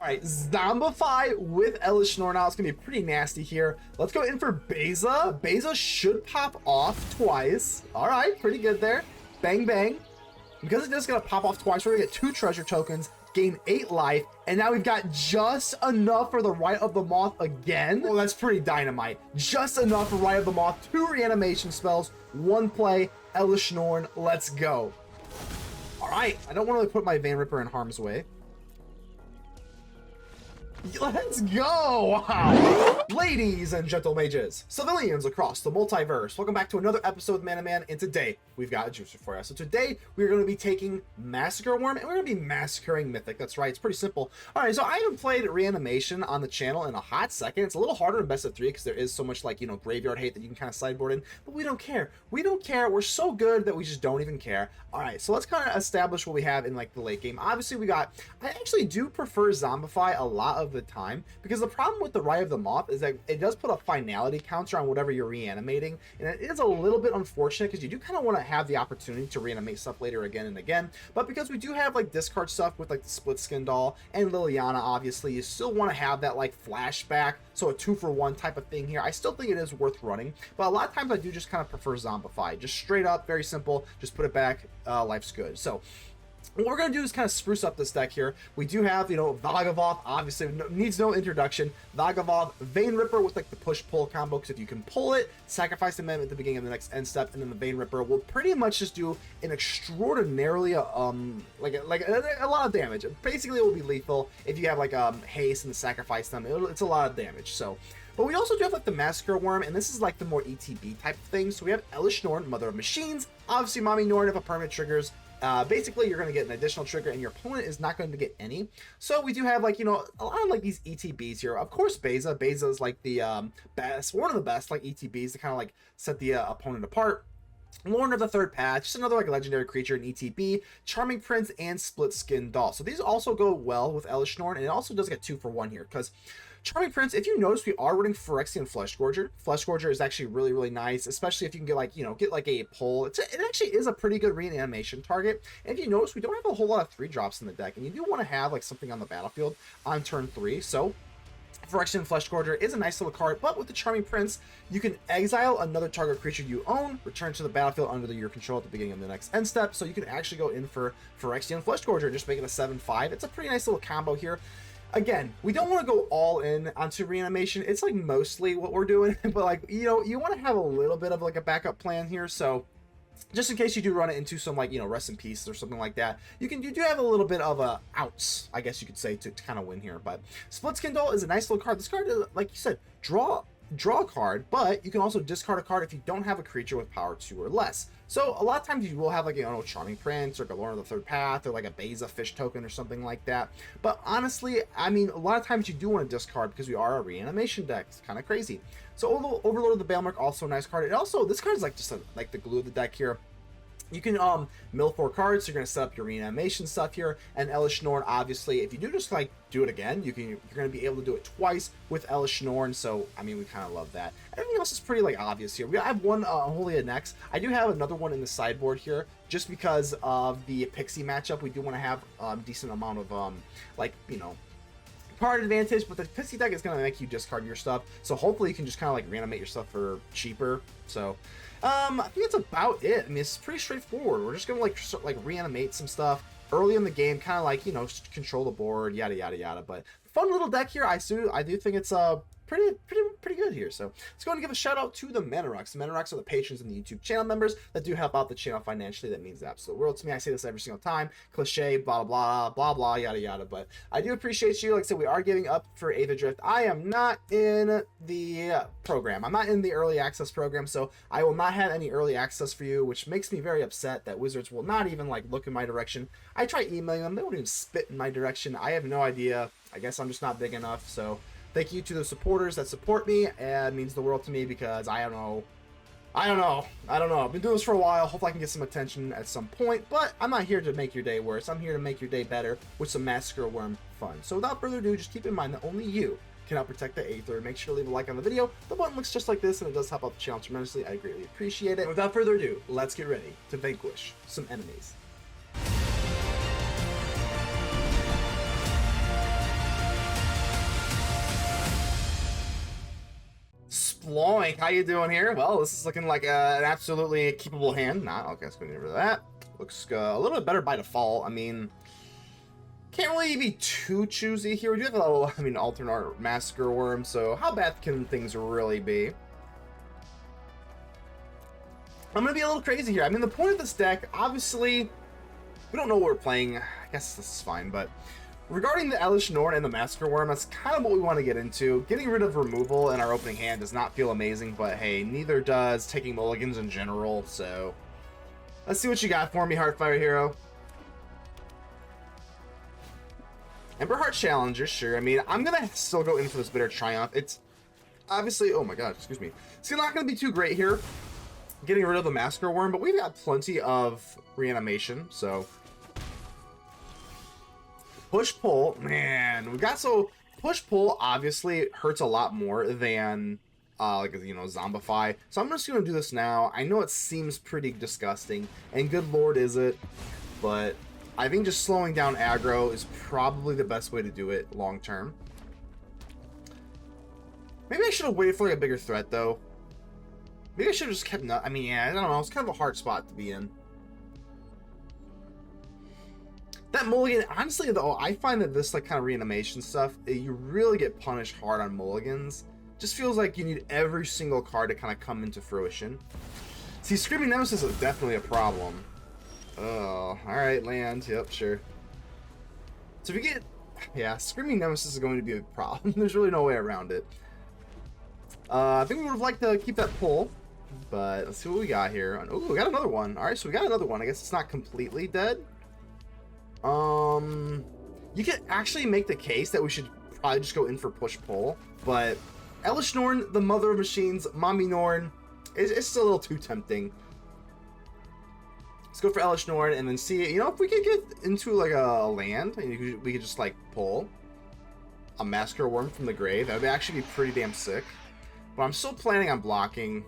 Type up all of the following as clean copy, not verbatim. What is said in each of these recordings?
right, Zombify with Elesh Norn out. It's gonna be pretty nasty here. Let's go in for Beza. Beza should pop off twice. All right, pretty good there. Bang, bang. Because it is gonna pop off twice, we're gonna get 2 treasure tokens, gain 8 life, and now we've got just enough for the Rite of the Moth again. Oh, that's pretty dynamite. Just enough for Rite of the Moth, 2 reanimation spells, 1 play, Elesh Norn, let's go. All right, I don't want to really put my Vein Ripper in harm's way. Let's go! Wow. Ladies and gentle mages, civilians across the multiverse, welcome back to another episode of Man to Man, and today we've got a juicer for you. So today we're going to be taking Massacre Wurm, and we're going to be massacring Mythic. That's right, it's pretty simple. Alright, so I haven't played Reanimation on the channel in a hot second. It's a little harder in Best of 3 because there is so much, like, you know, graveyard hate that you can kind of sideboard in, but we don't care. We don't care. We're so good that we just don't even care. Alright, so let's kind of establish what we have in, like, the late game. Obviously, I actually do prefer Zombify a lot of the time, because the problem with the Rite of the Moth is that it does put a finality counter on whatever you're reanimating, and it is a little bit unfortunate because you do kind of want to have the opportunity to reanimate stuff later again and again, but because we do have like discard stuff with like the Splitskin Doll and Liliana, obviously you still want to have that like flashback, so a 2-for-1 type of thing here. I still think it is worth running, but a lot of times I do just kind of prefer Zombify, just straight up, very simple, just put it back, life's good. So what we're going to do is kind of spruce up this deck here. We do have, you know, Valgavoth, obviously needs no introduction. Valgavoth, Vein Ripper with like the push-pull combo, because if you can pull it, sacrifice the mana at the beginning of the next end step, and then the Vein Ripper will pretty much just do an extraordinarily, a lot of damage. Basically, it will be lethal if you have like haste and sacrifice them. It's a lot of damage, so... But we also do have like the Massacre Wurm, and this is like the more ETB type of thing. So we have Elesh Norn, Mother of Machines, obviously Mommy Norn if a permanent triggers. Basically, you're going to get an additional trigger, and your opponent is not going to get any. So we do have, like, you know, a lot of like these ETBs here. Of course, Beza. Beza is like the best, one of the best like ETBs to kind of like set the opponent apart. Loran of the Third Path, just another like legendary creature in ETB, Charming Prince, and Splitskin Doll. So these also go well with Elesh Norn, and it also does get 2-for-1 here, because Charming Prince, if you notice, we are running Phyrexian Fleshgorger. Fleshgorger is actually really, really nice, especially if you can get like, you know, get like a pull. It actually is a pretty good reanimation target. And if you notice, we don't have a whole lot of 3-drops in the deck, and you do want to have like something on the battlefield on turn 3. So Phyrexian Fleshgorger is a nice little card, but with the Charming Prince, you can exile another target creature you own, return to the battlefield under your control at the beginning of the next end step. So you can actually go in for Phyrexian Fleshgorger, just make it a 7/5. It's a pretty nice little combo here. Again, we don't want to go all in onto reanimation. It's like mostly what we're doing, but like, you know, you want to have a little bit of like a backup plan here. So just in case you do run it into some like, you know, rest in peace or something like that, you do have a little bit of a outs, I guess you could say, to kind of win here. But Splitskin Doll is a nice little card. This card is, like you said, draw a card, but you can also discard a card if you don't have a creature with power 2 or less. So a lot of times you will have like, you know, Charming Prince or Loran of the Third Path or like a Beza fish token or something like that. But honestly, I mean, a lot of times you do want to discard because we are a reanimation deck. It's kind of crazy. So Overlord of the Balemurk, also a nice card. And also, this card is like just like the glue of the deck here. You can mill 4 cards, so you're going to set up your reanimation stuff here, and Elesh Norn, obviously, if you do just like do it again, you're going to be able to do it twice with Elesh Norn, so I mean, we kind of love that. Everything else is pretty like obvious here. I have one Unholy Annex. I do have another one in the sideboard here, just because of the Pixie matchup. We do want to have a decent amount of like, you know, card advantage, but the Pixie deck is going to make you discard your stuff, so hopefully you can just kind of like reanimate your stuff for cheaper. So I think that's about it. I mean, it's pretty straightforward. We're just gonna like reanimate some stuff early in the game, kind of like, you know, just control the board, yada yada yada. But fun little deck here. I do think it's pretty good here. So let's go and give a shout out to the Manarux. The Manarux are the patrons and the YouTube channel members that do help out the channel financially. That means the absolute world to me. I say this every single time. Cliche, blah blah blah blah yada yada. But I do appreciate you. Like I said, we are giving up for Aether Drift. I am not in the program. I'm not in the early access program, so I will not have any early access for you, which makes me very upset that Wizards will not even like look in my direction. I try emailing them. They won't even spit in my direction. I have no idea. I guess I'm just not big enough. So thank you to the supporters that support me. It means the world to me, because I don't know. I've been doing this for a while. Hopefully I can get some attention at some point, but I'm not here to make your day worse. I'm here to make your day better with some Massacre Wurm fun. So without further ado, just keep in mind that only you can help protect the Aether. Make sure to leave a like on the video. The button looks just like this, and it does help out the channel tremendously. I greatly appreciate it. And without further ado, let's get ready to vanquish some enemies. Floink, how you doing here? Well, this is looking like an absolutely keepable hand. Not okay, let's go over that. Looks a little bit better by default. I mean, can't really be too choosy here. We do have a little, I mean, alternate Massacre Wurm, so how bad can things really be? I'm gonna be a little crazy here. I mean, the point of this deck, obviously, we don't know what we're playing. I guess this is fine, but regarding the Elesh, Norn, and the Massacre Wurm, that's kind of what we want to get into. Getting rid of removal in our opening hand does not feel amazing, but hey, neither does taking mulligans in general, so let's see what you got for me, Heartfire Hero. Emberheart Challenger, sure. I mean, I'm gonna still go in for this Bitter Triumph. It's obviously, oh my god, excuse me. It's not gonna be too great here, getting rid of the Massacre Wurm, but we've got plenty of reanimation, so push-pull, man, we got so push-pull obviously hurts a lot more than like, you know, Zombify, so I'm just gonna do this now. I know it seems pretty disgusting, and good lord is it, but I think just slowing down aggro is probably the best way to do it long term. Maybe I should have waited for like a bigger threat though. Maybe I should have just kept I mean, yeah, I don't know, it's kind of a hard spot to be in. That mulligan, honestly though, I find that this like kind of reanimation stuff, you really get punished hard on mulligans. Just feels like you need every single card to kind of come into fruition. See, Screaming Nemesis is definitely a problem. Oh, alright, land, yep, sure. So if you get, yeah, Screaming Nemesis is going to be a problem. There's really no way around it. I think we would have liked to keep that pull, but let's see what we got here. Oh, we got another one. Alright, so we got another one. I guess it's not completely dead. You can actually make the case that we should probably just go in for push-pull, but Elesh Norn, the mother of machines, Mommy Norn, it's still a little too tempting. Let's go for Elesh Norn and then see, you know, if we could get into like a land and we could just like pull a Massacre Wurm from the grave. That would actually be pretty damn sick. But I'm still planning on blocking.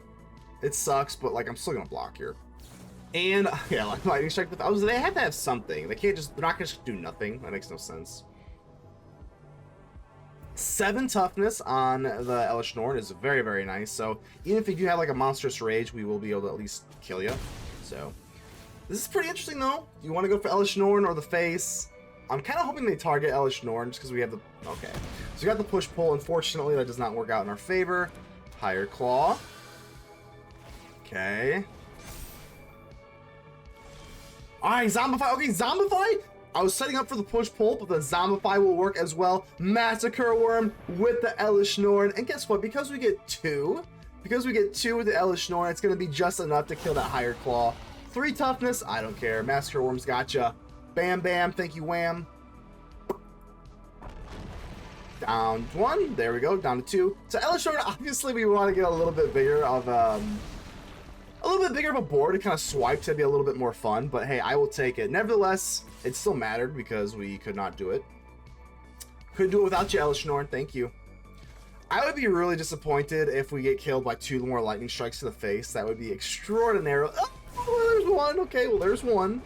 It sucks, but like I'm still gonna block here. And yeah, like Lightning Strike with they have to have something. They can't just, they're not gonna just do nothing. That makes no sense. 7 toughness on the Elesh Norn is very, very nice. So even if you do have like a monstrous rage, we will be able to at least kill you. So this is pretty interesting though. Do you want to go for Elesh Norn or the face? I'm kind of hoping they target Elesh Norn just because we have the, okay. So we got the push-pull. Unfortunately, that does not work out in our favor. Higher Claw. Okay. Alright, Zombify. Okay, Zombify. I was setting up for the push-pull, but the Zombify will work as well. Massacre Wurm with the Elesh Norn. And guess what? Because we get 2 with the Elesh Norn, it's going to be just enough to kill that Higher Claw. 3 toughness. I don't care. Massacre Wurm's gotcha. Bam, bam. Thank you, wham. Down 1. There we go. Down to 2. So Elesh Norn, obviously we want to get a little bit bigger of a board to kind of swipe to be a little bit more fun, but hey, I will take it. Nevertheless, it still mattered because we could not do it. Couldn't do it without you, Elesh Norn. Thank you. I would be really disappointed if we get killed by 2 more lightning strikes to the face. That would be extraordinary. Oh, there's one. Okay, well, there's one.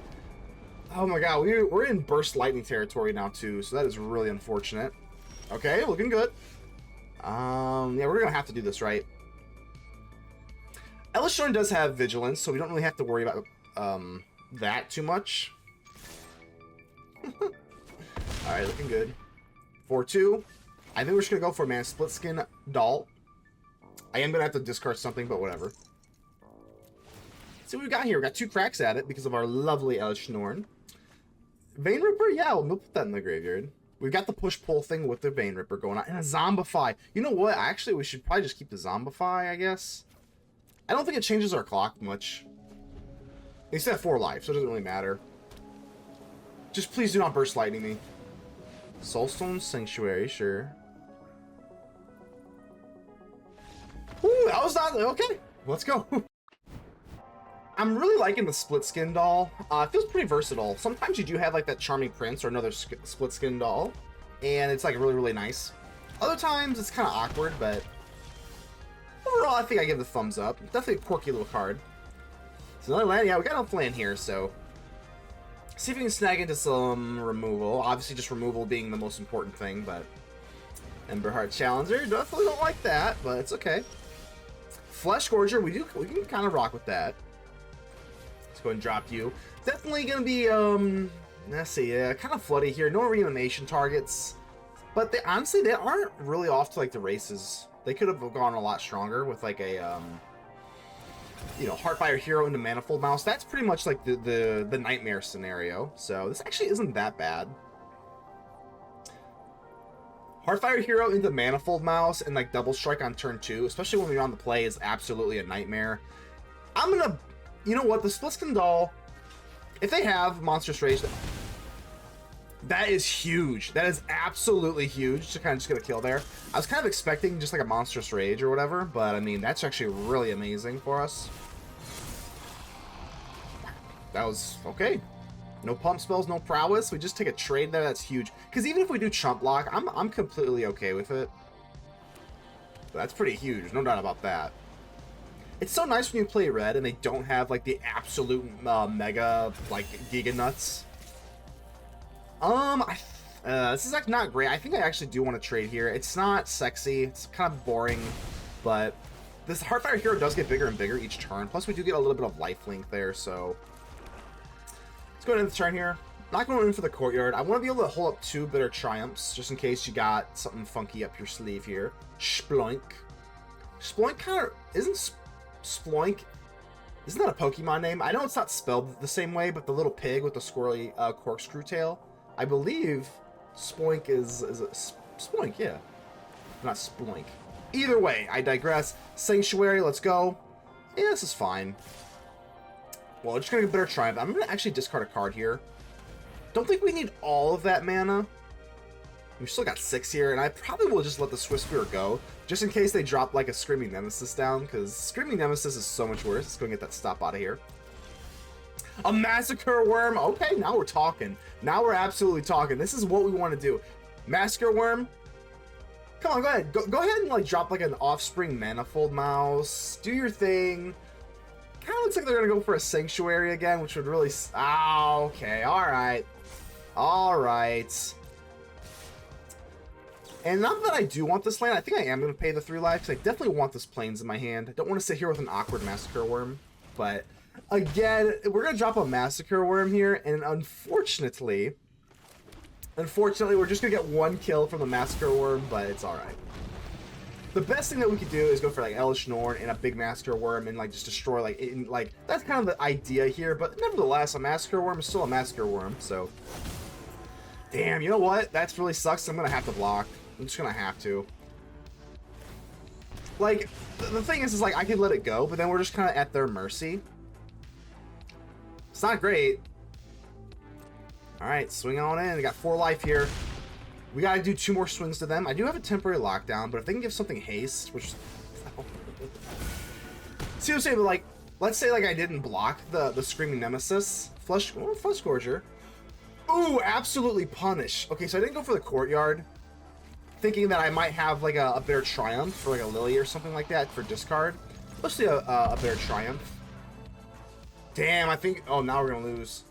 Oh my god, we're in burst lightning territory now too, so that is really unfortunate. Okay, looking good. Yeah, we're gonna have to do this, right? Elesh Norn does have vigilance, so we don't really have to worry about that too much. Alright, looking good. 4-2. I think we're just gonna go for man Splitskin Doll. I am gonna have to discard something, but whatever. Let's see what we got here. We got 2 cracks at it because of our lovely Elesh Norn. Vein Ripper, yeah, we'll put that in the graveyard. We've got the push-pull thing with the Vein Ripper going on. And a Zombify. You know what? Actually, we should probably just keep the Zombify, I guess. I don't think it changes our clock much. They still have 4 life, so it doesn't really matter. Just please do not burst lightning me. Soulstone Sanctuary, sure. Ooh, that was not... Okay, let's go. I'm really liking the Splitskin Doll. It feels pretty versatile. Sometimes you do have like that Charming Prince or another Splitskin Doll, and it's like really, really nice. Other times it's kind of awkward, but overall I think I give the thumbs up. Definitely a quirky little card. So another land, yeah, we got enough land here, so see if we can snag into some removal. Obviously just removal being the most important thing, but Emberheart Challenger, definitely don't like that, but it's okay. Fleshgorger, we can kind of rock with that. Let's go ahead and drop you. Definitely gonna be let's see, kind of floody here. No reanimation targets, but they honestly they aren't really off to like the races. They could have gone a lot stronger with like a you know, Heartfire Hero into Manifold Mouse. That's pretty much like the nightmare scenario. So this actually isn't that bad. Heartfire Hero into Manifold Mouse and like Double Strike on turn 2, especially when we're on the play, is absolutely a nightmare. I'm gonna, you know what, the Splitskin Doll, if they have Monstrous Rage, that is huge. That is absolutely huge to kind of just get a kill there. I was kind of expecting just like a Monstrous Rage or whatever, but I mean, that's actually really amazing for us. That was okay. No pump spells, no prowess. We just take a trade there. That's huge. Because even if we do chump block, I'm completely okay with it. But that's pretty huge. No doubt about that. It's so nice when you play red and they don't have like the absolute mega like giga nuts. This is like not great. I think I actually do want to trade here. It's not sexy. It's kind of boring, but this Heartfire Hero does get bigger and bigger each turn. Plus, we do get a little bit of lifelink there, so let's go ahead and turn here. Not going in for the courtyard. I want to be able to hold up 2 Bitter Triumphs just in case you got something funky up your sleeve here. Sploink. Sploink kind of isn't Sploink. Isn't that a Pokemon name? I know it's not spelled the same way, but the little pig with the squirrely corkscrew tail. I believe Sploink is a Sploink, yeah. Not Sploink. Either way, I digress. Sanctuary, let's go. Yeah, this is fine. Well, we're just gonna get Bitter Triumph. I'm gonna actually discard a card here. Don't think we need all of that mana. We've still got 6 here, and I probably will just let the Swift Spear go, just in case they drop like a Screaming Nemesis down, because Screaming Nemesis is so much worse. Let's go and get that stop out of here. A Massacre Wurm. Okay, now we're talking. Now we're absolutely talking. This is what we want to do. Massacre Wurm. Come on, go ahead. Go ahead and like drop like an Offspring Manifold Mouse. Do your thing. Kind of looks like they're going to go for a Sanctuary again, which would really... Ah, okay. All right. All right. And not that I do want this land. I think I am going to pay the 3 life, because I definitely want this Plains in my hand. I don't want to sit here with an awkward Massacre Wurm. But, again, we're going to drop a Massacre Wurm here, and unfortunately, we're just going to get 1 kill from the Massacre Wurm, but it's all right. The best thing that we could do is go for like Elesh Norn and a big Massacre Wurm and like just destroy like that's kind of the idea here, but nevertheless a Massacre Wurm is still a Massacre Wurm, so damn, you know what? That's really sucks. I'm gonna have to block. I'm just gonna have to. Like the thing is like I could let it go, but then we're just kind of at their mercy. It's not great. All right, swing on in. We got 4 life here. We gotta do 2 more swings to them. I do have a temporary lockdown, but if they can give something haste, which... See what I'm saying? But like, let's say like I didn't block the Screaming Nemesis. Fleshgorger. Ooh, absolutely punish. Okay, so I didn't go for the Courtyard, thinking that I might have like a Bitter Triumph for like a Lily or something like that for discard. Let's do a Bitter Triumph. Damn, I think... Oh, now we're gonna lose.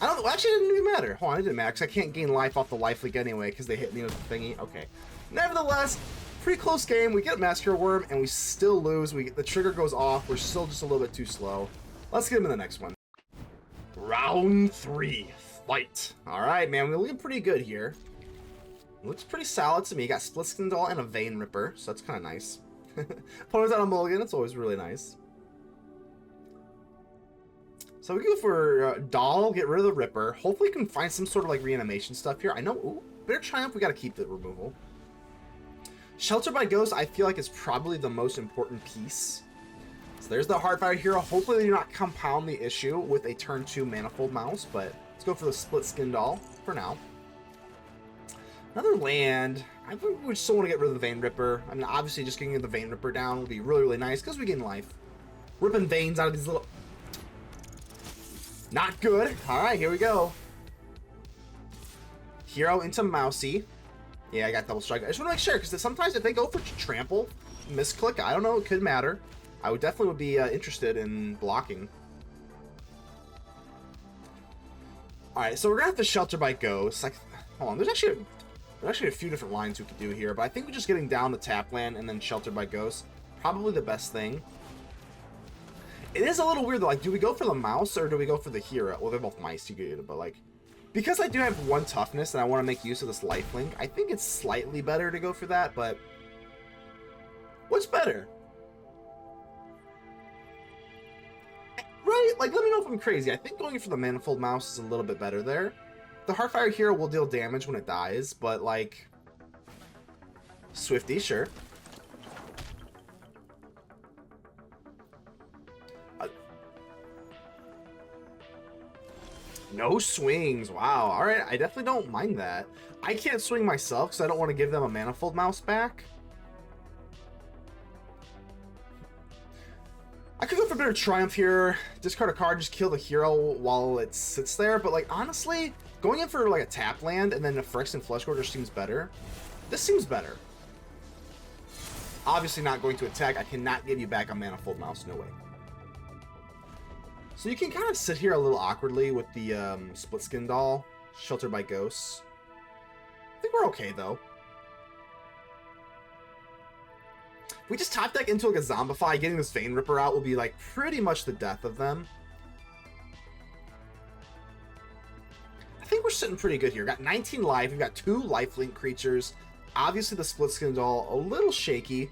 I don't know. Actually, it didn't even matter. Hold on, it didn't matter, because I can't gain life off the life leak anyway, because they hit me with the thingy. Okay. Nevertheless, pretty close game. We get Massacre Wurm, and we still lose. The trigger goes off. We're still just a little bit too slow. Let's get him in the next one. Round 3. Fight. All right, man. We're looking pretty good here. Looks pretty solid to me. Got Splitskin Doll and a Vein Ripper, so that's kind of nice. Opponent's on a mulligan. It's always really nice. So we go for Doll, get rid of the Ripper. Hopefully we can find some sort of like reanimation stuff here. I know, ooh, Bitter Triumph, we gotta keep the removal. Shelter by Ghost, I feel like is probably the most important piece. So there's the Heartfire Hero. Hopefully they do not compound the issue with a turn 2 Manifold Mouse, but let's go for the Splitskin Doll for now. Another land. I think we still want to get rid of the Vein Ripper. I mean, obviously just getting the Vein Ripper down would be really, really nice because we gain life. Ripping veins out of these little... Not good. All right, here we go. Hero into Mousy. Yeah, I got double strike. I just want to make sure, because sometimes if they go for trample, misclick, I don't know, it could matter. I would definitely be interested in blocking. All right, so we're gonna have to Shelter by Ghost. Like, hold on, there's actually a few different lines we could do here, but I think we're just getting down the tap land and then Shelter by Ghost probably the best thing. It is a little weird though, like, do we go for the mouse or do we go for the hero? Well, they're both mice, you get it, but like, because I do have 1 toughness and I want to make use of this lifelink, I think it's slightly better to go for that, but what's better? Right? Like, let me know if I'm crazy. I think going for the Manifold Mouse is a little bit better there. The Heartfire Hero will deal damage when it dies, but like, Swifty, sure. No swings. Wow. All right. I definitely don't mind that. I can't swing myself because I don't want to give them a Manifold Mouse back. I could go for a bit of Triumph here. Discard a card, just kill the hero while it sits there. But like, honestly, going in for like a tap land and then a Phyrexian Fleshgorger seems better. This seems better. Obviously not going to attack. I cannot give you back a Manifold Mouse. No way. So you can kind of sit here a little awkwardly with the Splitskin Doll, sheltered by ghosts. I think we're okay, though. If we just top deck into like a Zombify, getting this Vein Ripper out will be like pretty much the death of them. I think we're sitting pretty good here. Got 19 life, we've got 2 lifelink creatures. Obviously the Splitskin Doll, a little shaky.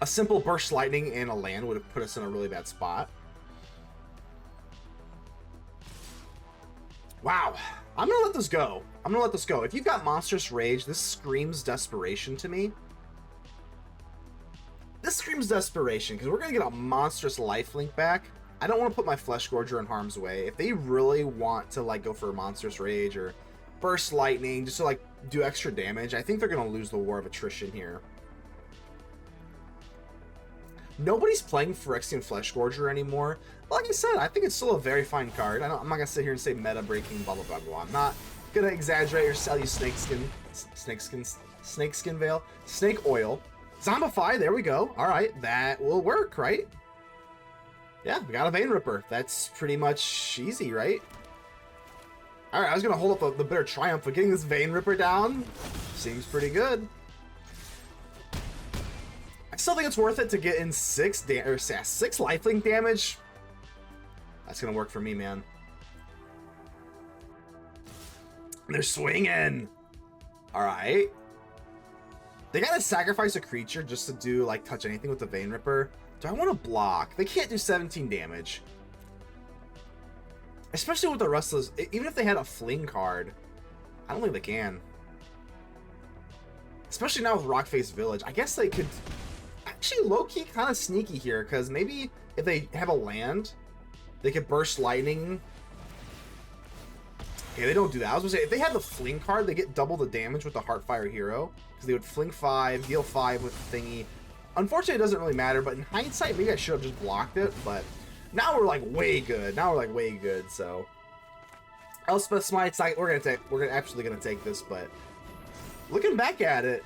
A simple Burst Lightning and a land would have put us in a really bad spot. Wow, I'm gonna let this go. I'm gonna let this go. If you've got Monstrous Rage, this screams desperation to me. This screams desperation, because we're gonna get a monstrous lifelink back. I don't want to put my Fleshgorger in harm's way. If they really want to like go for a Monstrous Rage or Burst Lightning, just to like do extra damage, I think they're gonna lose the War of Attrition here. Nobody's playing Phyrexian Fleshgorger anymore. Like I said, I think it's still a very fine card. I'm not gonna sit here and say meta breaking, blah blah blah blah. I'm not gonna exaggerate or sell you snakeskin veil, snake oil, Zombify. There we go. All right, that will work, right? Yeah, we got a Vein Ripper. That's pretty much easy, right? All right, I was gonna hold up the bitter triumph, but getting this Vein Ripper down seems pretty good. I still think it's worth it to get in 6 lifelink damage. That's gonna work for me, man. They're swinging. All right. They gotta sacrifice a creature just to do like touch anything with the Vein Ripper. Do I want to block? They can't do 17 damage. Especially with the Restless, even if they had a fling card, I don't think they can. Especially now with Rockface Village. I guess they could actually low-key kind of sneaky here, because maybe if they have a land, they could Burst Lightning. Okay, they don't do that. I was gonna say, if they had the fling card, they get double the damage with the Heartfire Hero, because they would fling 5, deal 5 with the thingy. Unfortunately, it doesn't really matter, but in hindsight, maybe I should have just blocked it, but now we're like way good. Now we're like way good, so. Elspeth Smite's like, we're absolutely gonna take this, but looking back at it,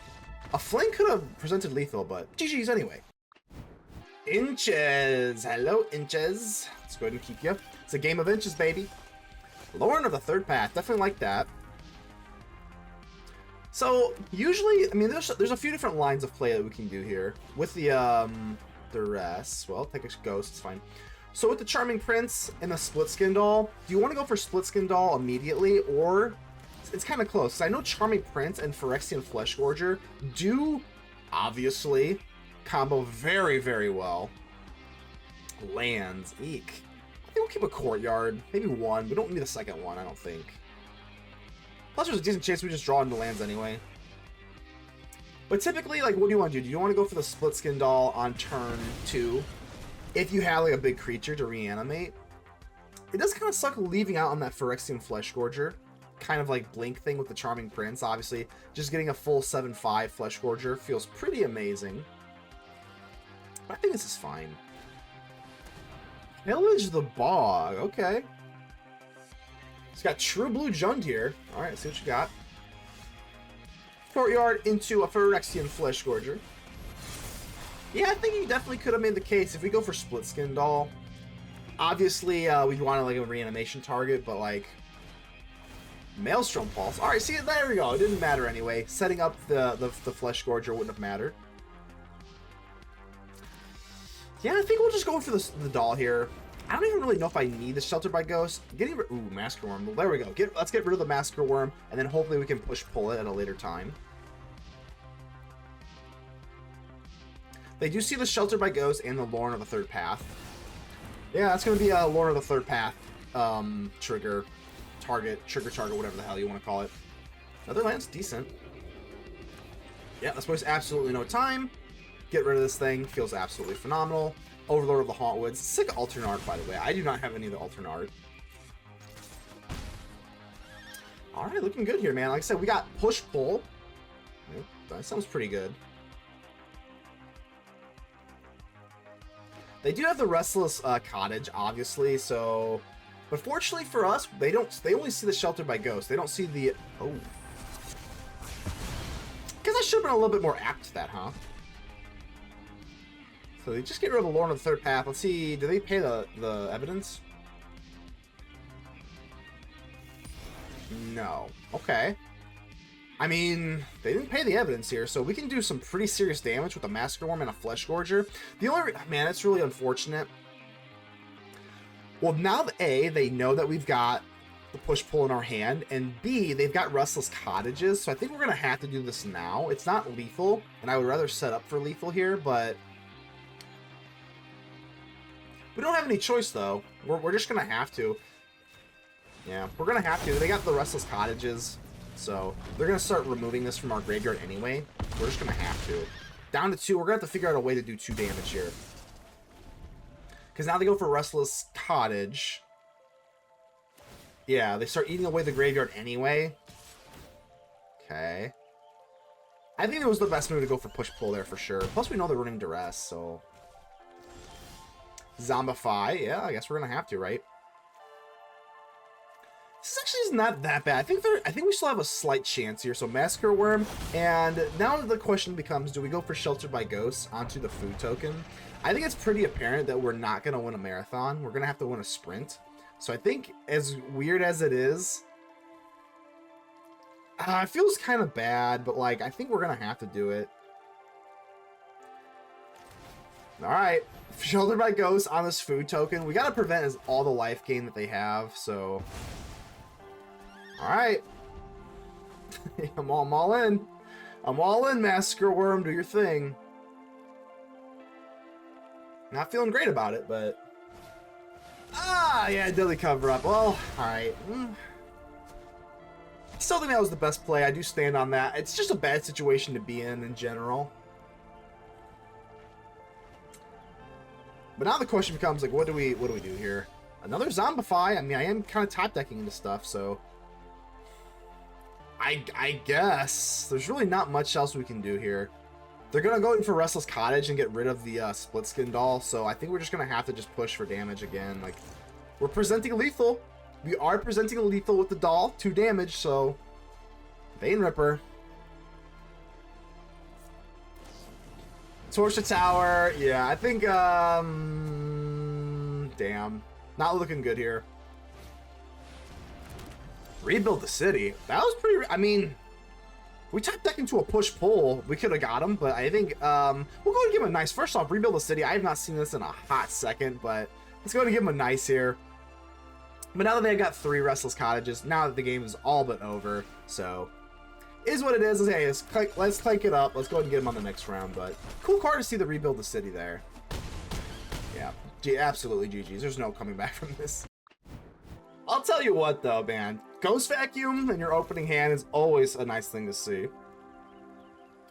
a fling could have presented lethal, but GG's anyway. Inches. Hello, Inches. Let's go ahead and keep you. It's a game of inches, baby. Loran of the Third Path. Definitely like that. So, usually, I mean, there's a few different lines of play that we can do here. With the rest, well, take a ghost, it's fine. So with the Charming Prince and the Splitskin Doll, do you want to go for Splitskin Doll immediately, or it's kind of close? I know Charming Prince and Phyrexian Fleshgorger do, obviously, combo very, very well. Lands, eek. I think we'll keep a Courtyard, maybe 1. We don't need a second one, I don't think. Plus, there's a decent chance we just draw into lands anyway. But typically, like, what do you want to do? Do you want to go for the Splitskin Doll on turn 2? If you have, like, a big creature to reanimate? It does kind of suck leaving out on that Phyrexian Fleshgorger. Kind of like Blink thing with the Charming Prince, obviously. Just getting a full 7/5 Fleshgorger feels pretty amazing. But I think this is fine. Pillage the Bog, okay. It's got True Blue Jund here. Alright, let's see what you got. Courtyard into a Phyrexian Fleshgorger. Yeah, I think you definitely could have made the case if we go for Splitskin Doll. Obviously, we'd want like a reanimation target, but like Maelstrom Pulse. Alright, see, there we go. It didn't matter anyway. Setting up the Fleshgorger wouldn't have mattered. Yeah, I think we'll just go for the doll here. I don't even really know if I need the Shelter by Ghost. Ooh, Massacre Wurm. Well, there we go. Let's get rid of the Massacre Wurm, and then hopefully we can pull it at a later time. They do see the Shelter by Ghost and the Loran of the Third Path. Yeah, that's going to be a Loran of the Third Path trigger target, whatever the hell you want to call it. Another land's decent. Yeah, let's waste absolutely no time. Get rid of this thing. Feels absolutely phenomenal. Overlord of the Hauntwoods. Sick Alternard, by the way. I do not have any of the Alternard. Alright, looking good here, man. Like I said, we got push-pull. That sounds pretty good. They do have the Restless Cottage, obviously, so... But fortunately for us, they only see the Shelter by Ghost. They don't see the... Oh. Guess I should have been a little bit more apt to that, huh? So they just get rid of the Loran of the Third Path. Let's see, do they pay the evidence? No. Okay. I mean, they didn't pay the evidence here, so we can do some pretty serious damage with a Massacre Wurm and a Fleshgorger. The only... Man, it's really unfortunate. Well, now, A, they know that we've got the push-pull in our hand, and B, they've got Restless Cottages, so I think we're going to have to do this now. It's not lethal, and I would rather set up for lethal here, but... We don't have any choice, though. We're just going to have to. Yeah, we're going to have to. They got the Restless Cottages, so they're going to start removing this from our graveyard anyway. We're just going to have to. Down to 2. We're going to have to figure out a way to do 2 damage here. Because now they go for Restless Cottage. Yeah, they start eating away the graveyard anyway. Okay. I think it was the best move to go for push-pull there for sure. Plus, we know they're running Duress, so... Zombify. Yeah, I guess we're going to have to, right? This actually is not that bad. I think we still have a slight chance here. So Massacre Wurm, and now the question becomes: do we go for Shelter by Ghosts onto the food token? I think it's pretty apparent that we're not going to win a marathon. We're going to have to win a sprint. So I think, as weird as it is, it feels kind of bad, but like I think we're going to have to do it. All right, Shelter by Ghosts on this food token. We got to prevent all the life gain that they have. So. Alright. I'm all in. I'm all in, Massacre Wurm. Do your thing. Not feeling great about it, but... yeah, Deadly Cover-Up. Well, alright. Still think that was the best play. I do stand on that. It's just a bad situation to be in general. But now the question becomes, like, what do we do here? Another Zombify? I mean, I am kind of top decking into stuff, so... I guess there's really not much else we can do here. They're gonna go in for Restless Cottage and get rid of the Splitskin Doll, so I think we're just gonna have to just push for damage again. Like, we're presenting lethal. We are presenting lethal with the doll, 2 damage, so Vein Ripper. Torch the Tower. Yeah, I think damn, not looking good here. Rebuild the city. That was pretty... I mean, we top deck into a push-pull. We could have got him, but I think we'll go and give him a nice... First off, rebuild the city. I have not seen this in a hot second, but let's go and give him a nice here. But now that they've got 3 Restless Cottages, now that the game is all but over, so... Is what it is. Hey, let's clank it up. Let's go ahead and get him on the next round, but... Cool card to see the rebuild the city there. Yeah, absolutely GG's. There's no coming back from this. I'll tell you what, though, man. Ghost Vacuum in your opening hand is always a nice thing to see.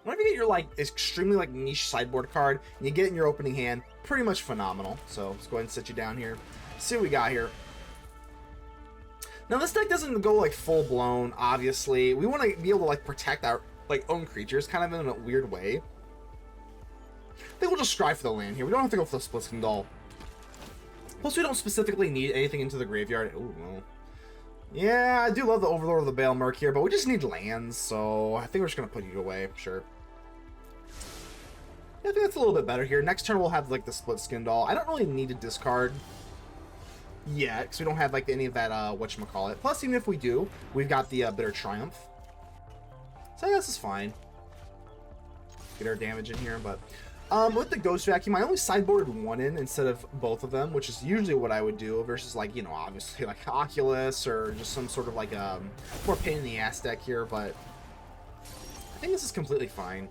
Whenever you get your, like, extremely, like, niche sideboard card, and you get it in your opening hand, pretty much phenomenal. So, let's go ahead and sit you down here. See what we got here. Now, this deck doesn't go, like, full-blown, obviously. We want to be able to, like, protect our, like, own creatures, kind of in a weird way. I think we'll just strive for the land here. We don't have to go for the Splitskin Doll. Plus, we don't specifically need anything into the graveyard. Ooh, well. Yeah, I do love the Overlord of the Balemurk here, but we just need lands, so I think we're just going to put you away, sure. Yeah, I think that's a little bit better here. Next turn, we'll have, like, the Splitskin Doll. I don't really need to discard yet, because we don't have, like, any of that, whatchamacallit. Plus, even if we do, we've got the Bitter Triumph. So, this is fine. Get our damage in here, but... With the Ghost Vacuum, I only sideboarded one in instead of both of them, which is usually what I would do versus, like, you know, obviously like Oculus or just some sort of like more pain in the ass deck here, but I think this is completely fine.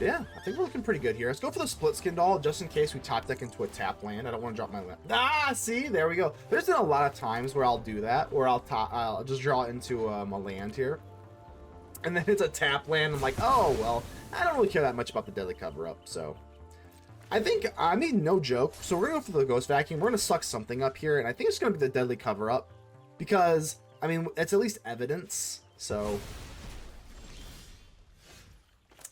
Yeah, I think we're looking pretty good here. Let's go for the Splitskin Doll, just in case we top deck into a tap land. I don't want to drop my land. Ah, see? There we go. There's been a lot of times where I'll do that, where I'll just draw into a land here. And then it's a tap land. I'm like, oh, well, I don't really care that much about the Deadly Cover-Up, so. I think, I mean, no joke. So we're going to go for the Ghost Vacuum. We're going to suck something up here, and I think it's going to be the Deadly Cover-Up. Because, I mean, it's at least evidence, so.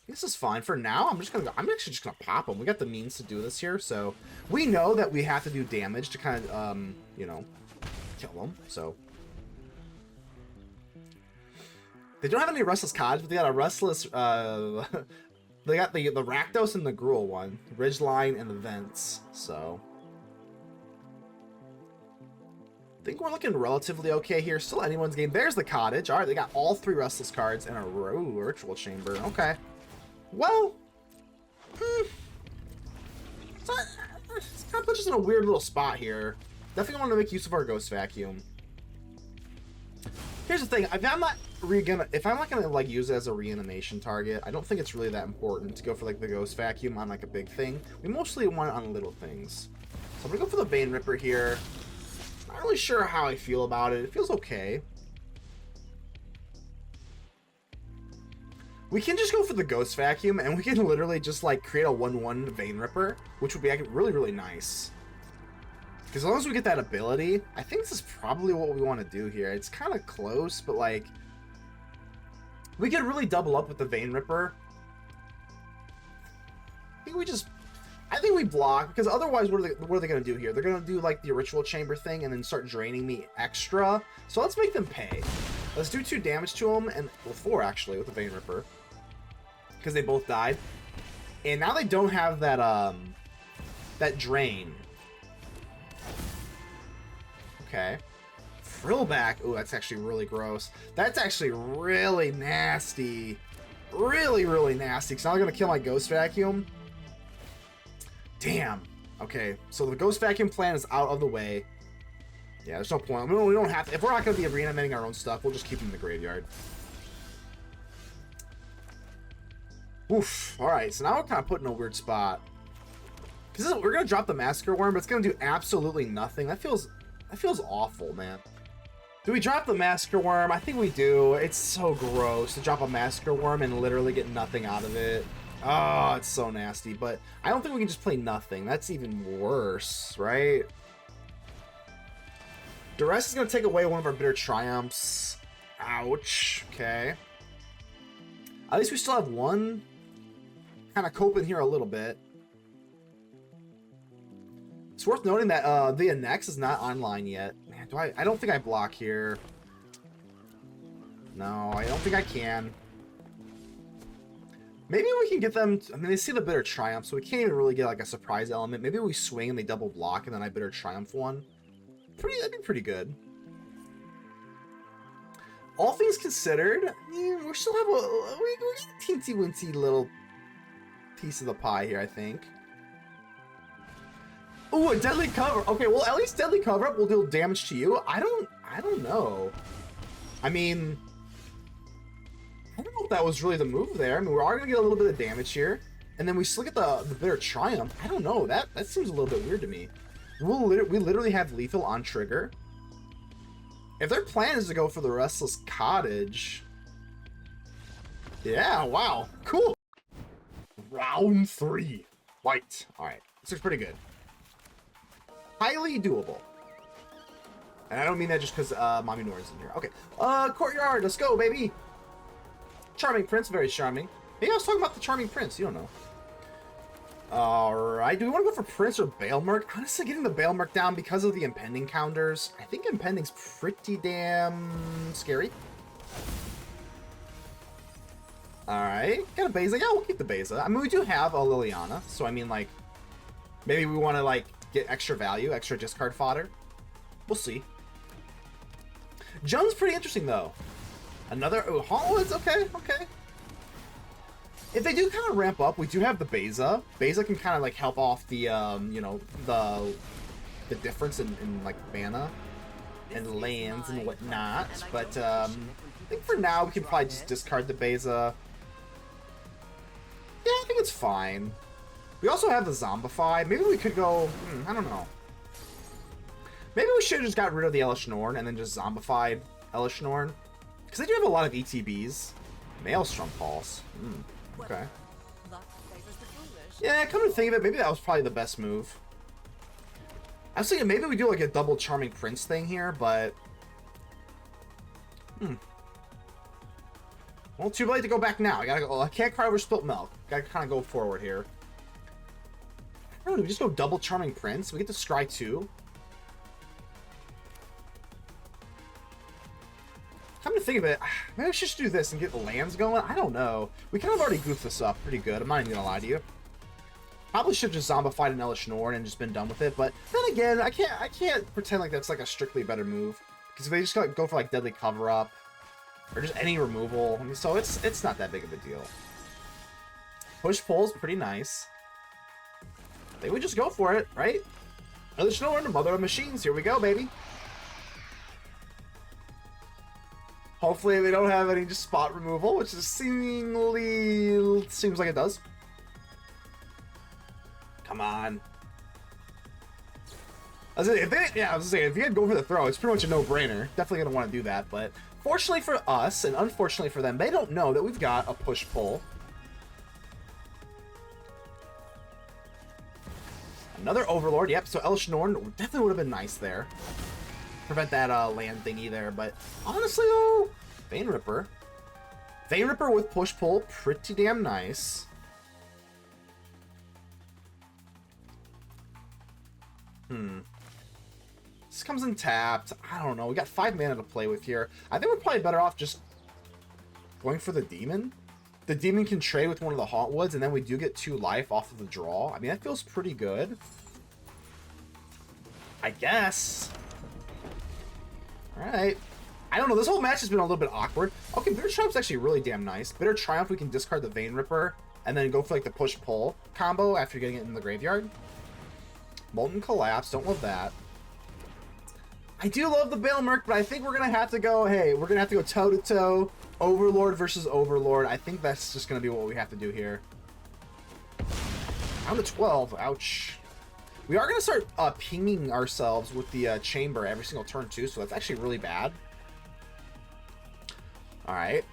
This is fine for now. I'm actually just gonna pop them. We got the means to do this here, so we know that we have to do damage to kind of you know, kill them. So they don't have any Restless Cottage, but they got a Restless they got the Rakdos and the Gruul one, Ridgeline and the Vents. So I think we're looking relatively okay here. Still anyone's game. There's the Cottage. All right, they got all 3 Restless cards and a Ritual Chamber. Okay. Well, it's kind of puts us in a weird little spot here. Definitely want to make use of our Ghost Vacuum. Here's the thing: if I'm not gonna like use it as a reanimation target, I don't think it's really that important to go for like the Ghost Vacuum on like a big thing. We mostly want it on little things. So I'm gonna go for the Bane Ripper here. Not really sure how I feel about it. It feels okay. We can just go for the Ghost Vacuum, and we can literally just, like, create a 1/1 Vein Ripper, which would be really, really nice. Because as long as we get that ability, I think this is probably what we want to do here. It's kind of close, but, like, we could really double up with the Vein Ripper. I think we block, because otherwise, what are they going to do here? They're going to do, like, the Ritual Chamber thing and then start draining me extra. So let's make them pay. Let's do 2 damage to them, and, well, 4, actually, with the Vein Ripper. Because they both died. And now they don't have that, that drain. Okay. Frillback. Ooh, that's actually really gross. That's actually really nasty. Really, really nasty. Because now they're going to kill my Ghost Vacuum. Damn. Okay, so the Ghost Vacuum plan is out of the way. Yeah, there's no point. We don't have to. If we're not going to be reanimating our own stuff, we'll just keep them in the graveyard. Oof. Alright, so now we're kind of put in a weird spot. Because we're going to drop the Massacre Wurm, but it's going to do absolutely nothing. That feels awful, man. Do we drop the Massacre Wurm? I think we do. It's so gross to drop a Massacre Wurm and literally get nothing out of it. Oh, it's so nasty. But I don't think we can just play nothing. That's even worse, right? Duress is going to take away one of our Bitter Triumphs. Ouch. Okay. At least we still have one. Kind of coping here a little bit. It's worth noting that the Annex is not online yet. Man, I don't think I block here. No, I don't think I can. Maybe we can get them. I mean, they see the Bitter Triumph, so we can't even really get like a surprise element. Maybe we swing and they double block, and then I Bitter Triumph one. That'd be pretty good. All things considered, we still have a teensy wincy little piece of the pie here, I think. Ooh, a Deadly Cover. Okay, well, at least Deadly Cover-Up will deal damage to you. I don't know. I mean, I don't know if that was really the move there. I mean, we are going to get a little bit of damage here. And then we still get the Bitter Triumph. I don't know. That seems a little bit weird to me. We literally have lethal on trigger. If their plan is to go for the Restless Cottage... Yeah, wow. Cool. Round 3. White. Alright. This looks pretty good. Highly doable. And I don't mean that just because Mommy Norn's in here. Okay. Courtyard. Let's go, baby. Charming Prince. Very charming. Maybe I was talking about the Charming Prince. You don't know. Alright. Do we want to go for Prince or Balemurk? Honestly, getting the Balemurk down because of the impending counters. I think impending's pretty damn scary. Alright. Got a Beza. Yeah, we'll keep the Beza. I mean, we do have a Liliana. So, I mean, like, maybe we want to, like, get extra value, extra discard fodder. We'll see. Jun's pretty interesting, though. Another... Oh, Hallwoods? Okay, okay. If they do kind of ramp up, we do have the Beza. Beza can kind of like help off the, you know, the difference in like mana and lands and whatnot. But I think for now we can probably just discard the Beza. Yeah, I think it's fine. We also have the Zombify. Maybe we could go, I don't know. Maybe we should have just got rid of the Elesh Norn and then just Zombified Elesh Norn. Because they do have a lot of ETBs. Maelstrom Pulse. Okay. Yeah, come to think of it, maybe that was probably the best move. I was thinking maybe we do like a double Charming Prince thing here, but... Well, too late to go back now. I gotta go. I can't cry over spilt milk. Gotta kind of go forward here. I don't know, we just go double Charming Prince. We get to scry 2. Come to think of it, maybe I should just do this and get the lands going. I don't know. We kind of already goofed this up pretty good. I'm not even gonna lie to you. Probably should have just zombified an Elesh Norn and just been done with it. But then again, I can't pretend like that's like a strictly better move, because if they just go for like Deadly Cover Up or just any removal, I mean, so it's not that big of a deal. Push pull is pretty nice. I think we just go for it, right? Elesh Norn, mother of machines. Here we go, baby. Hopefully they don't have any just spot removal, which is seemingly seems like it does. Come on. I was saying, if you had go for the throw, it's pretty much a no-brainer. Definitely gonna want to do that, but fortunately for us, and unfortunately for them, they don't know that we've got a push-pull. Another Overlord, yep, so Elesh Norn definitely would have been nice there. Prevent that land thingy there, but honestly though, Vein Ripper with push pull, pretty damn nice. This comes in tapped. I don't know. We got 5 mana to play with here. I think we're probably better off just going for the Demon. The Demon can trade with one of the Hauntwoods, and then we do get 2 life off of the draw. I mean, that feels pretty good. I guess. Alright. I don't know, this whole match has been a little bit awkward. Okay, Bitter Triumph's actually really damn nice. Bitter Triumph, we can discard the Vein Ripper and then go for like the push-pull combo after getting it in the graveyard. Molten Collapse, don't love that. I do love the Balemurk, but I think we're gonna have to go, hey, we're gonna have to go toe-to-toe. Overlord versus Overlord. I think that's just gonna be what we have to do here. Down to 12, ouch. We are going to start pinging ourselves with the chamber every single turn too, so that's actually really bad. Alright.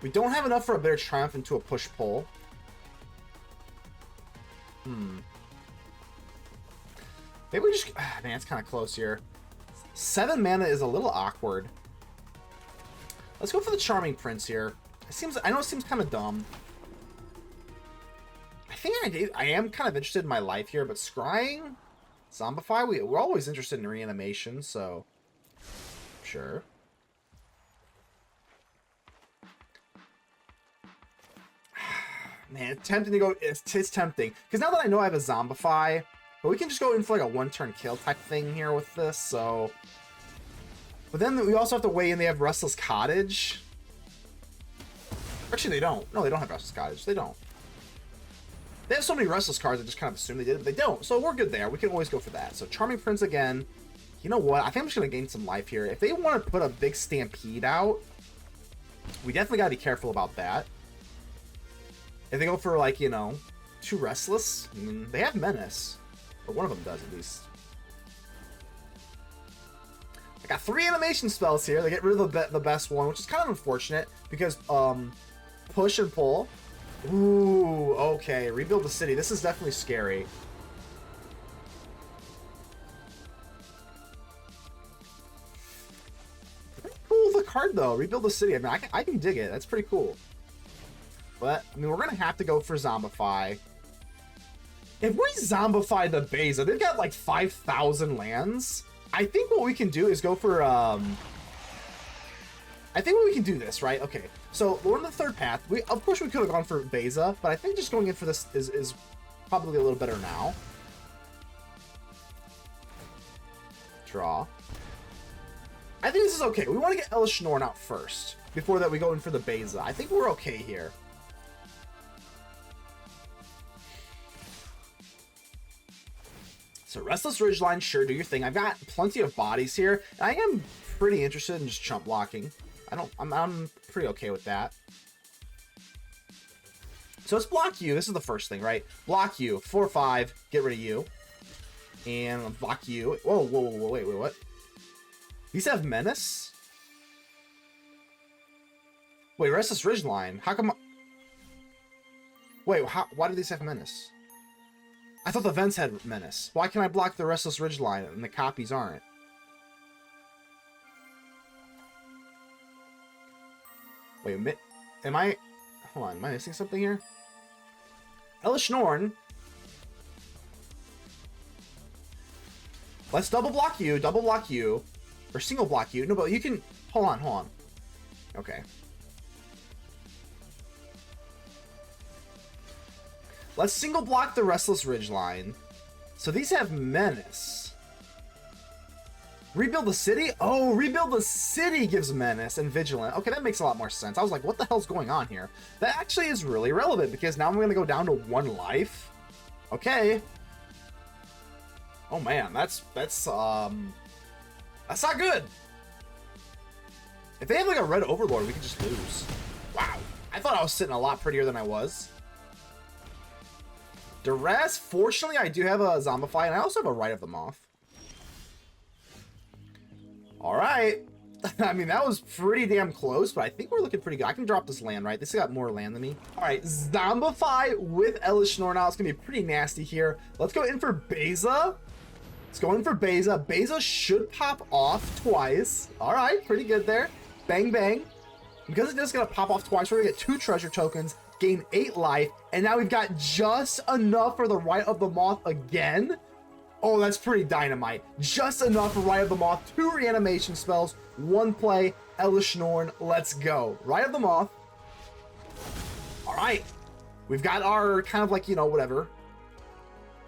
We don't have enough for a Bitter Triumph into a push-pull. Maybe we just... man, it's kind of close here. 7 mana is a little awkward. Let's go for the Charming Prince here. I know it seems kind of dumb. I am kind of interested in my life here, but scrying, Zombify, we're always interested in reanimation, so sure. Man, it's tempting to go. It's tempting because now that I know I have a Zombify, but we can just go in for like a 1-turn kill type thing here with this. So, but then we also have to weigh in. They have Restless Cottage. Actually, they don't. No, they don't have Restless Cottage. They don't. They have so many Restless cards, I just kind of assume they did, but they don't. So we're good there. We can always go for that. So Charming Prince again. You know what? I think I'm just going to gain some life here. If they want to put a big Stampede out, we definitely got to be careful about that. If they go for, like, you know, 2 Restless, I mean, they have Menace. Or one of them does, at least. I got 3 animation spells here. They get rid of the best one, which is kind of unfortunate because push and pull. Ooh, okay. Rebuild the city. This is definitely scary. Cool the card though. Rebuild the city. I mean, I can dig it. That's pretty cool. But I mean, we're gonna have to go for Zombify. If we Zombify the Beza, they've got like 5,000 lands. I think what we can do is go for I think we can do this, right? Okay, so we're on the 3rd path. Of course we could have gone for Beza, but I think just going in for this is probably a little better now. Draw. I think this is okay. We want to get Elesh Norn out first before that we go in for the Beza. I think we're okay here. So Restless Ridgeline, sure, do your thing. I've got plenty of bodies here, and I am pretty interested in just chump blocking. I'm pretty okay with that. So let's block you. This is the first thing, right? Block you. 4/5. Get rid of you. And block you. Whoa, whoa, whoa, wait, what? These have Menace? Wait, Restless Ridgeline. How come... Wait, why do these have Menace? I thought the vents had Menace. Why can I block the Restless Ridgeline and the copies aren't? Wait, am I... Hold on, am I missing something here? Elesh Norn. Let's double block you, or single block you. No, but you can... Hold on. Okay. Let's single block the Restless Ridgeline. So these have Menace. Rebuild the City? Oh, Rebuild the City gives Menace and Vigilant. Okay, that makes a lot more sense. I was like, what the hell's going on here? That actually is really relevant because now I'm going to go down to 1 life. Okay. Oh man, that's not good. If they have like a red Overlord, we can just lose. Wow. I thought I was sitting a lot prettier than I was. Duress, fortunately, I do have a Zombify, and I also have a Rite of the Moth. Alright. I mean, that was pretty damn close, but I think we're looking pretty good. I can drop this land, right? This got more land than me. Alright, Zombify with Elesh Norn now. It's going to be pretty nasty here. Let's go in for Beza. Let's go in for Beza. Beza should pop off twice. Alright, pretty good there. Bang, bang. Because it's just going to pop off twice, we're going to get 2 treasure tokens, gain 8 life, and now we've got just enough for the Rite of the Moth again. Oh, that's pretty dynamite. Just enough for Rite of the Moth. 2 reanimation spells, 1 play, Elesh Norn. Let's go. Rite of the Moth. Alright. We've got our kind of like, you know, whatever.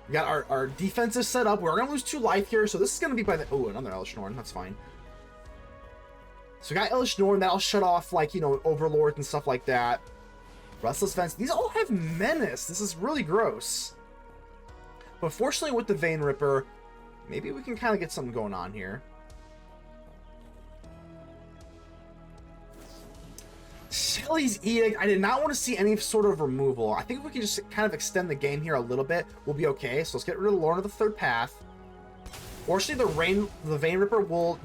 We got our defenses set up. We're going to lose 2 life here, so this is going to be by the... Oh, another Elesh Norn. That's fine. So we got Elesh Norn. That'll shut off, like, you know, Overlord and stuff like that. Restless Vents. These all have Menace. This is really gross. But fortunately with the Vein Ripper, maybe we can kind of get something going on here. Shelly's Edict. I did not want to see any sort of removal. I think if we can just kind of extend the game here a little bit, we'll be okay. So let's get rid of Loran of the 3rd path. Fortunately, the Vein Ripper will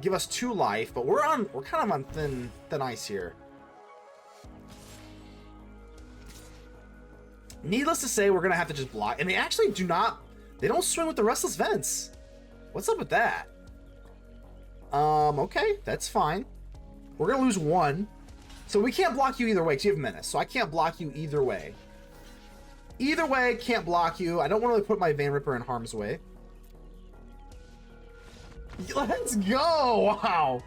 give us 2 life, but we're kind of on thin ice here. Needless to say, we're going to have to just block. And they actually they don't swing with the Restless Vents. What's up with that? Okay, that's fine. We're going to lose 1. So we can't block you either way because you have Menace. So I can't block you either way. Either way, can't block you. I don't want to really put my Vein Ripper in harm's way. Let's go! Wow.